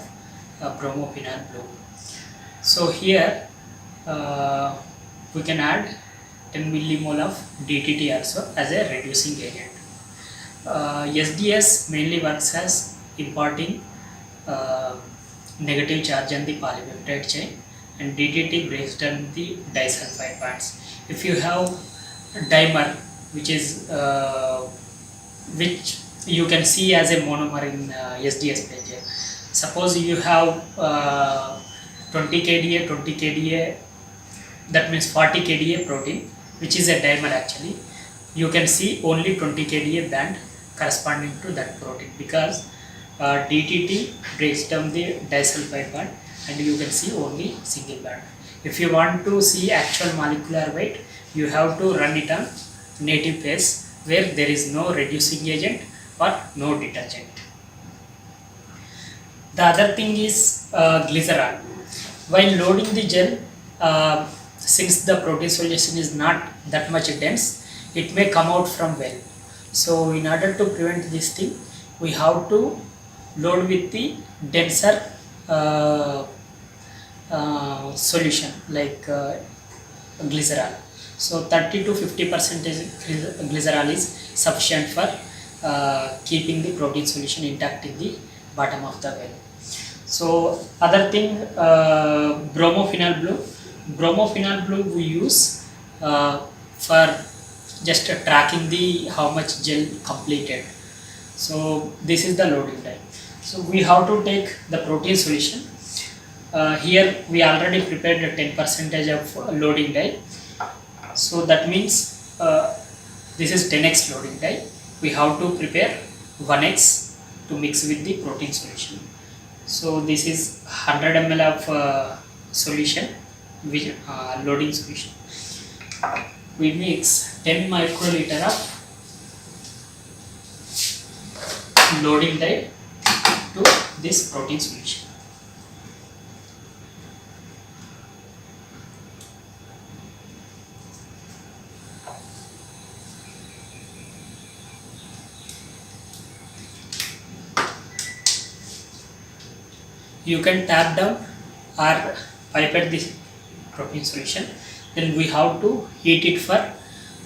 of bromophenol blue. So here we can add 10 millimole of DTT also as a reducing agent. SDS mainly works as imparting negative charge on the polypeptide chain, and DTT breaks down the disulfide bonds. If you have a dimer which you can see as a monomer in SDS page. Suppose you have 20 kDa, that means 40 kDa protein, which is a dimer actually. You can see only 20 kDa band corresponding to that protein, because DTT breaks down the disulfide bond and you can see only single band. If you want to see actual molecular weight, you have to run it on native phase where there is no reducing agent or no detergent. The other thing is glycerol. While loading the gel, since the protein solution is not that much dense, it may come out from well. So in order to prevent this thing, we have to load with the denser solution like glycerol. So 30 to 50% glycerol is sufficient for keeping the protein solution intact in the bottom of the well. So other thing, bromophenol blue. Bromophenol blue we use for just tracking the how much gel completed. So this is the loading time. So we have to take the protein solution. Here we already prepared the 10% of loading die. So that means this is 10x loading die. We have to prepare 1x to mix with the protein solution. So this is 100 ml of solution, which loading solution. We mix 10 microliter of loading die to this protein solution. You can tap down or pipette this protein solution. Then we have to heat it for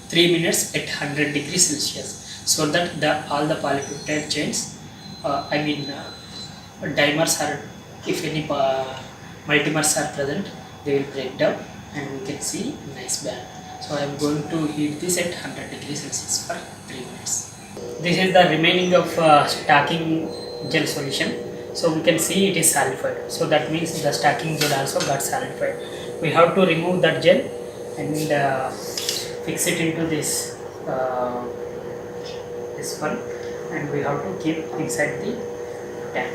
3 minutes at 100 degrees Celsius, so that all the polypeptide chains, dimers are, if any multimers are present, they will break down and we can see nice band. So I am going to heat this at 100 degrees Celsius for 3 minutes. This is the remaining of stacking gel solution. So we can see it is solidified. So that means the stacking gel also got solidified. We have to remove that gel and fix it into this one, and we have to keep inside the tank.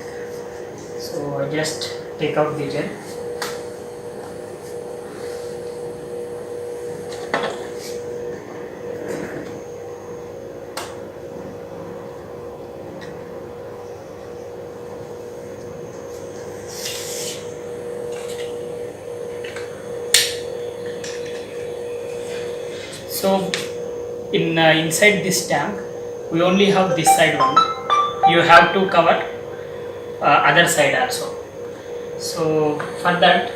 So I just take out the gel. So inside this tank we only have this side one. You have to cover other side also. So for that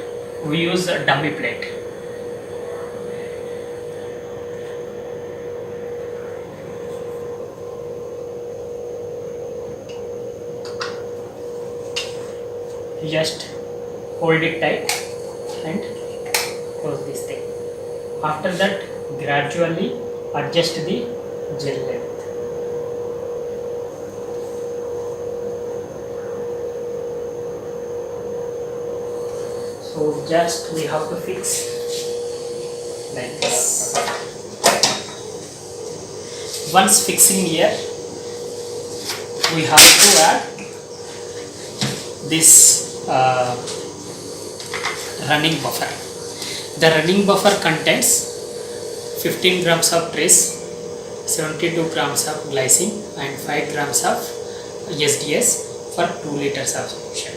we use a dummy plate. Just hold it tight and close this thing. After that, gradually adjust the gel length. So just we have to fix like this. Once fixing here, we have to add this running buffer. The running buffer contains 15 grams of trace, 72 grams of glycine and 5 grams of SDS for 2 liters of solution,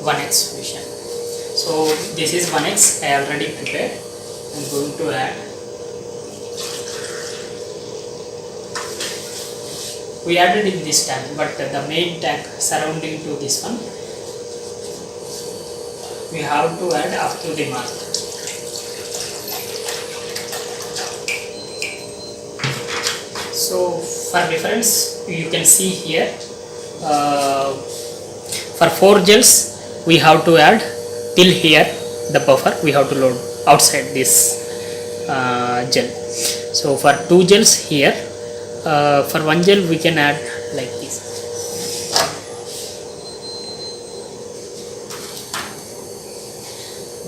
1x solution. So this is 1x I already prepared. I am going to add. We added in this tank, but the main tank surrounding to this one, we have to add up to the mark. So for reference, you can see here, for 4 gels we have to add till here the buffer we have to load outside this gel. So for 2 gels here, for 1 gel we can add like this.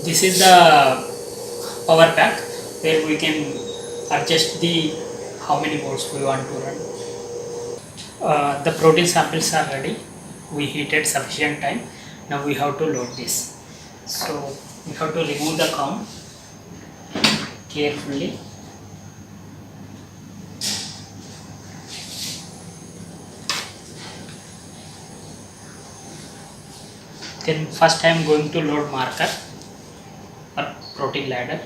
This is the power pack where we can adjust the how many volts we want to run. The protein samples are ready. We heated sufficient time. Now we have to load this. So we have to remove the comb carefully. Then first I am going to load marker or protein ladder.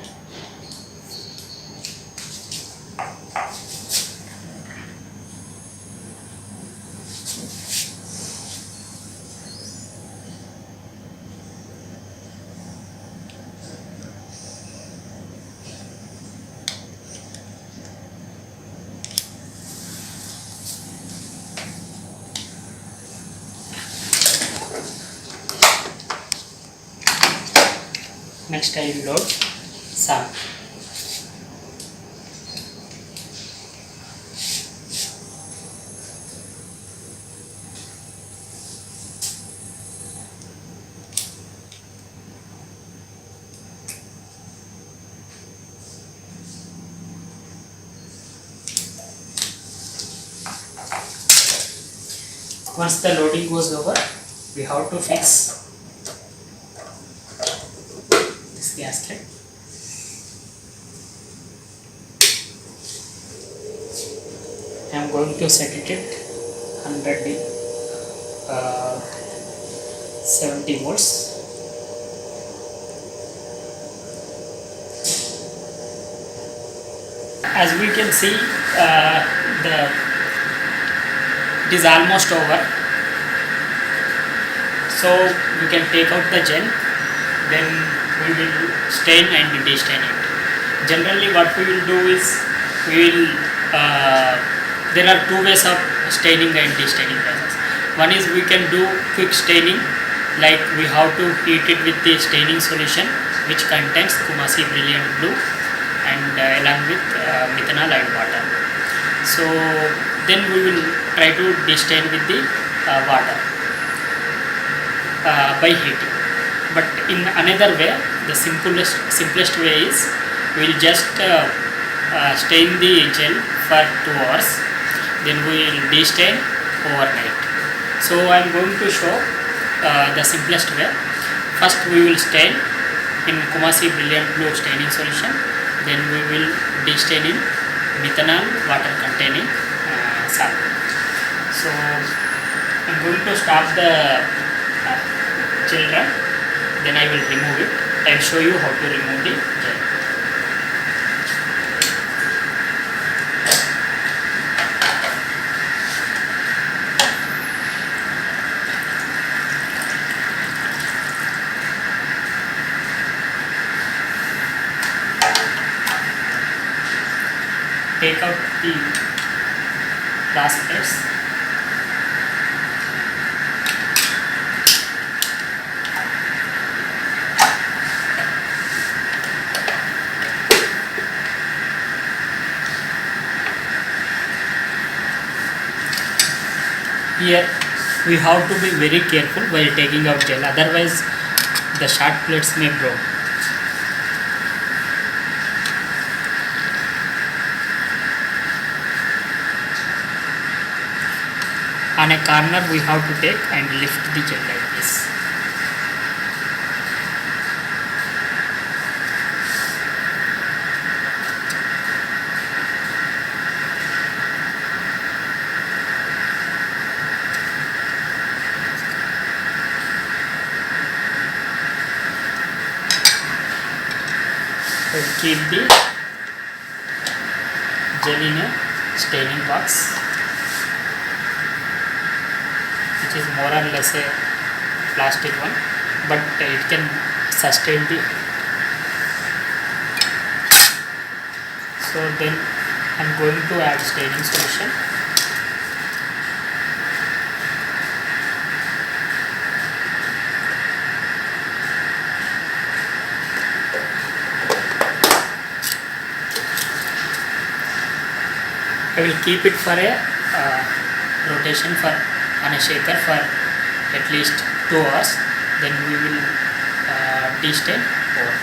Next I will load sample. Once the loading goes over, we have to fix this gasket. I am going to set it at 70 volts. As we can see, it is almost over. So we can take out the gel, then we will stain and de-stain it. Generally what we will do is, there are two ways of staining and de-staining process. One is we can do quick staining, like we have to heat it with the staining solution which contains Kumasi brilliant blue and along with methanol and water. So then we will try to de-stain with the water by heating. But in another way, the simplest way is we will just stain the gel for 2 hours, then we will de-stain overnight. So I am going to show the simplest way. First we will stain in Kumasi brilliant blue staining solution, then we will de-stain in methanol water containing sample. So I am going to start the gel run, then I will remove it. I will show you how to remove the gel. Take out the glass plates. Here we have to be very careful while taking out gel, otherwise the sharp plates may break. On a corner we have to take and lift the gel like this. I will keep the gel in a staining box, which is more or less a plastic one, but it can sustain the. So then I am going to add staining solution. I will keep it for a rotation on a shaker for at least 2 hours, then we will de-stain over.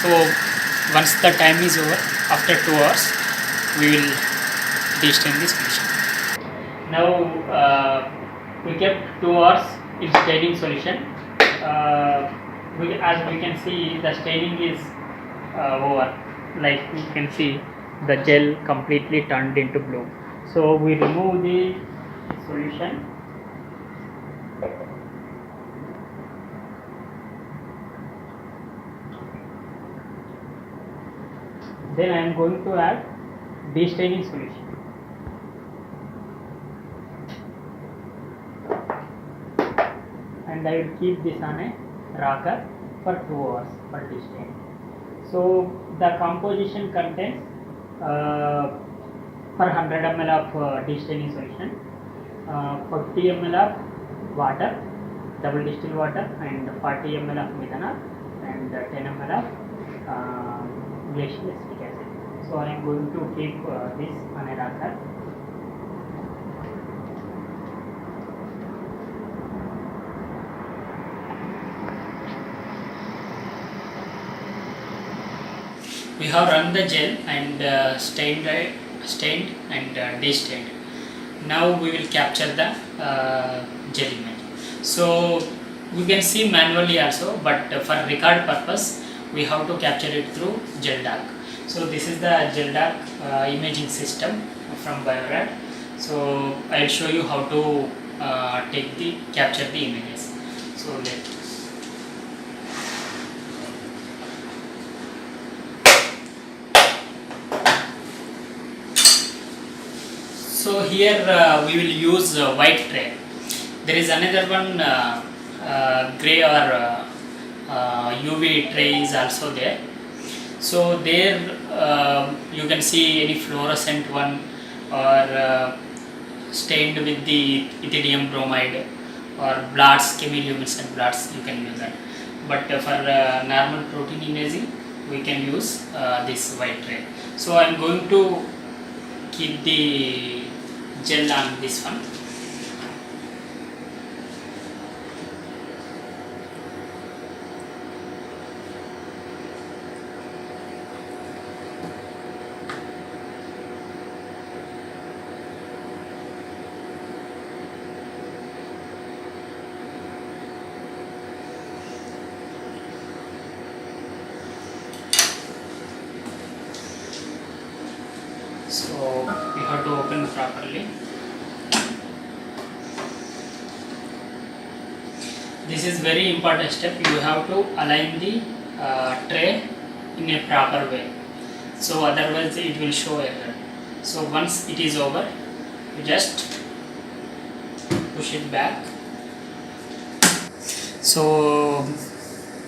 So once the time is over, after 2 hours, we will de-stain this solution. Now we kept 2 hours in staining solution. As we can see, the staining is over. Like you can see, the gel completely turned into blue. So we remove the solution. Then I am going to add de-staining solution. And I will keep this on a rocker for 2 hours for de-staining. So the composition contains for 100 ml of de-staining solution, 40 ml of water double distilled water and 40 ml of methanol and 10 ml of glacial acetic acid. So I am going to keep this on a rocker. We have run the gel and stained and de-stained. Now we will capture the gel image. So we can see manually also, but for record purpose we have to capture it through gel dark. So this is the gel dark imaging system from Biorad. So I will show you how to capture the images. So So here we will use white tray. There is another one gray or UV tray is also there. So there you can see any fluorescent one or stained with the ethidium bromide or blots, chemiluminescent blots, you can use that. But for normal protein imaging we can use this white tray. So I am going to keep the gel on this one. So we have to open properly. This is very important step. You have to align the tray in a proper way. So otherwise it will show error. So once it is over, you just push it back. So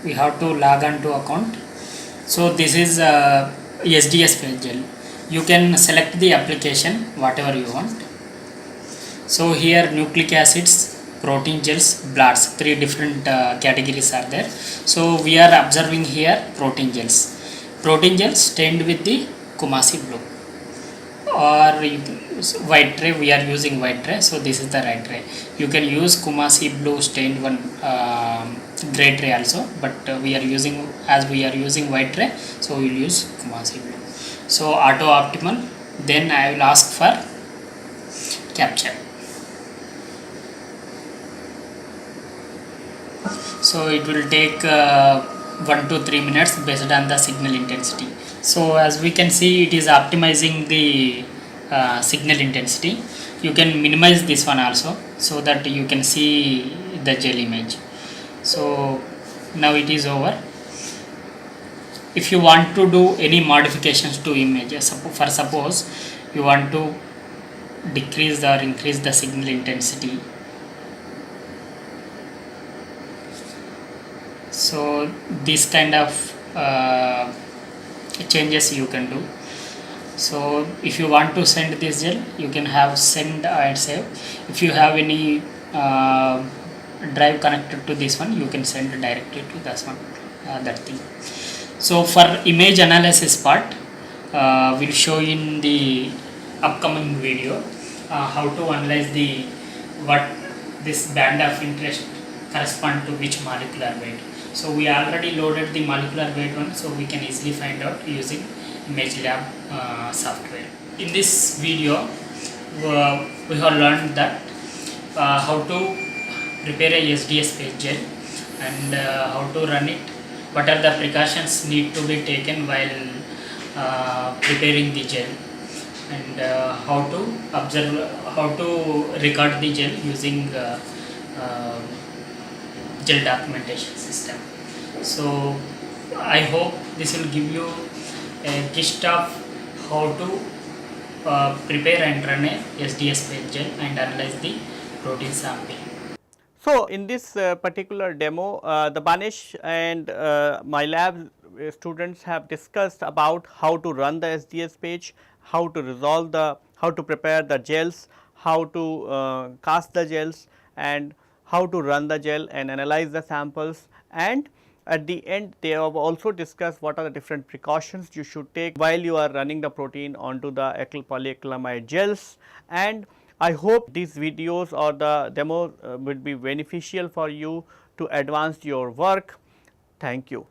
we have to log on to account. So this is SDS page gel. You can select the application whatever you want. So here nucleic acids, protein gels, blots, three different categories are there. So we are observing here protein gels. Protein gels stained with the Kumasi blue or white tray. We are using white tray, so this is the right tray. You can use Kumasi blue stained one gray tray also, but we are using white tray, so we will use Kumasi blue. So auto optimal, then I will ask for capture. So it will take 1 to 3 minutes based on the signal intensity. So as we can see, it is optimizing the signal intensity. You can minimize this one also so that you can see the gel image. So now it is over. If you want to do any modifications to images, for suppose you want to decrease or increase the signal intensity, so this kind of changes you can do. So if you want to send this gel, you can have send and save. If you have any drive connected to this one, you can send directly to this one, that thing. So for image analysis part, we'll show in the upcoming video how to analyze what this band of interest correspond to which molecular weight. So we already loaded the molecular weight one, so we can easily find out using ImageLab software. In this video, we have learned that how to prepare a SDS page gel and how to run it. What are the precautions need to be taken while preparing the gel, and how to record the gel using gel documentation system. So I hope this will give you a gist of how to prepare and run a SDS page gel and analyze the protein sample. So in this particular demo, the Banish and my lab students have discussed about how to run the SDS page, how to prepare the gels, how to cast the gels, and how to run the gel and analyze the samples, and at the end they have also discussed what are the different precautions you should take while you are running the protein onto the polyacrylamide gels. And I hope these videos or the demo would be beneficial for you to advance your work. Thank you.